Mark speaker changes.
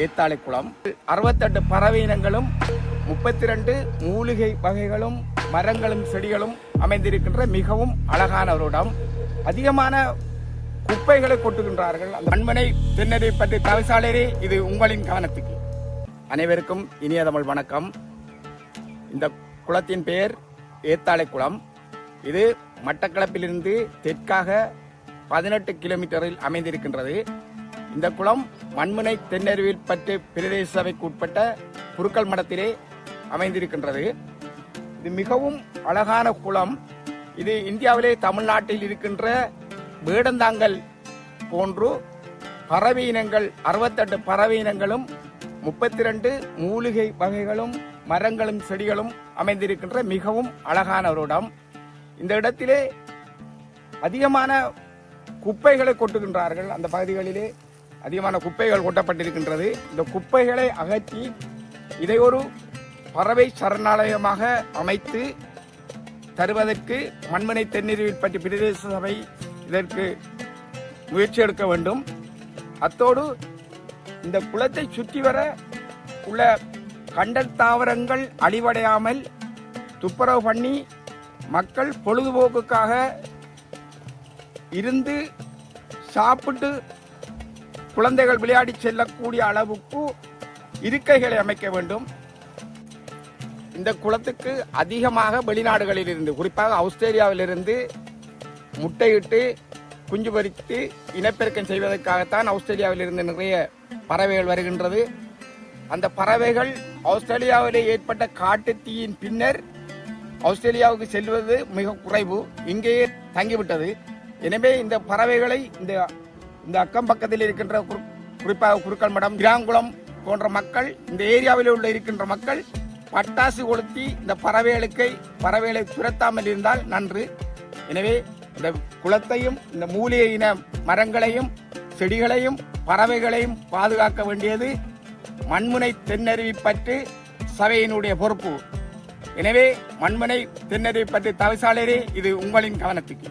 Speaker 1: ஏத்தாளை குளம். 68 பறவை இனங்களும் 32 மூலிகை வகைகளும் மரங்களும் செடிகளும் அமைந்திருக்கின்ற மிகவும் அழகான ஒரு இடம். அதிகமான குப்பைகளை கொட்டுகின்றார்கள். அந்த மண்மனை தென்னரை பற்றி தவிசாளரே இது உங்களின் கவனத்துக்கு. அனைவருக்கும் இனிய தமிழ் வணக்கம். இந்த குளத்தின் பெயர் ஏத்தாளை குளம். இது மட்டக்களப்பிலிருந்து தெற்காக 18 கிலோமீட்டரில் அமைந்திருக்கின்றது. இந்த குளம் மண்முனை தென்னருவில் பற்றி பிரதேச சபைக்கு உட்பட்ட குருக்கள் மடத்திலே அமைந்திருக்கின்றது. இது மிகவும் அழகான குளம். இது இந்தியாவிலே தமிழ்நாட்டில் இருக்கின்ற வேடந்தாங்கல் போன்று பறவை இனங்கள் 68 பறவை இனங்களும் 32 மூலிகை வகைகளும் மரங்களும் செடிகளும் அமைந்திருக்கின்ற மிகவும் அழகான ஒரு இடம். இந்த இடத்திலே அதிகமான குப்பைகளை கொட்டுகின்றார்கள். அந்த பகுதிகளிலே அதிகமான குப்பைகள் கொட்டப்பட்டிருக்கின்றது. இந்த குப்பைகளை அகற்றி இதை ஒரு பறவை சரணாலயமாக அமைத்து தருவதற்கு மண்மனை தென்னருவில் பற்றி பிரதேச சபை இதற்கு முயற்சி எடுக்க வேண்டும். அத்தோடு இந்த குளத்தை சுற்றி வர உள்ள கண்டல் தாவரங்கள் அழிவடையாமல் துப்புரவு பண்ணி மக்கள் பொழுதுபோக்குக்காக இருந்து சாப்பிட்டு குழந்தைகள் விளையாடி செல்லக்கூடிய அளவுக்கு இருக்கைகளை அமைக்க வேண்டும். இந்த குளத்துக்கு அதிகமாக வெளிநாடுகளில் இருந்து, குறிப்பாக ஆஸ்திரேலியாவிலிருந்து முட்டையிட்டு குஞ்சு பறித்து இனப்பெருக்கம் செய்வதற்காகத்தான் ஆஸ்திரேலியாவிலிருந்து நிறைய பறவைகள் வருகின்றது. அந்த பறவைகள் ஆஸ்திரேலியாவிலே ஏற்பட்ட காட்டுத்தீயின் பின்னர் ஆஸ்திரேலியாவுக்கு செல்வது மிக குறைவு, இங்கேயே தங்கிவிட்டது. எனவே இந்த பறவைகளை இந்த அக்கம் பக்கத்தில் இருக்கின்ற குறிப்பாக குருக்கள் மடம், கிராங்குளம் போன்ற மக்கள், இந்த ஏரியாவில் உள்ள இருக்கின்ற மக்கள் பட்டாசு கொளுத்தி இந்த பறவைகளை துரத்தாமல் இருந்தால் நன்று. எனவே இந்த குளத்தையும் இந்த மூலிகை இன மரங்களையும் செடிகளையும் பறவைகளையும் பாதுகாக்க வேண்டியது மண்முனை தென்னருவி பற்றி சபையினுடைய பொறுப்பு. எனவே மண்முனை தென்னருவி பற்றி தவிசாளரே இது உங்களின் கவனத்துக்கு.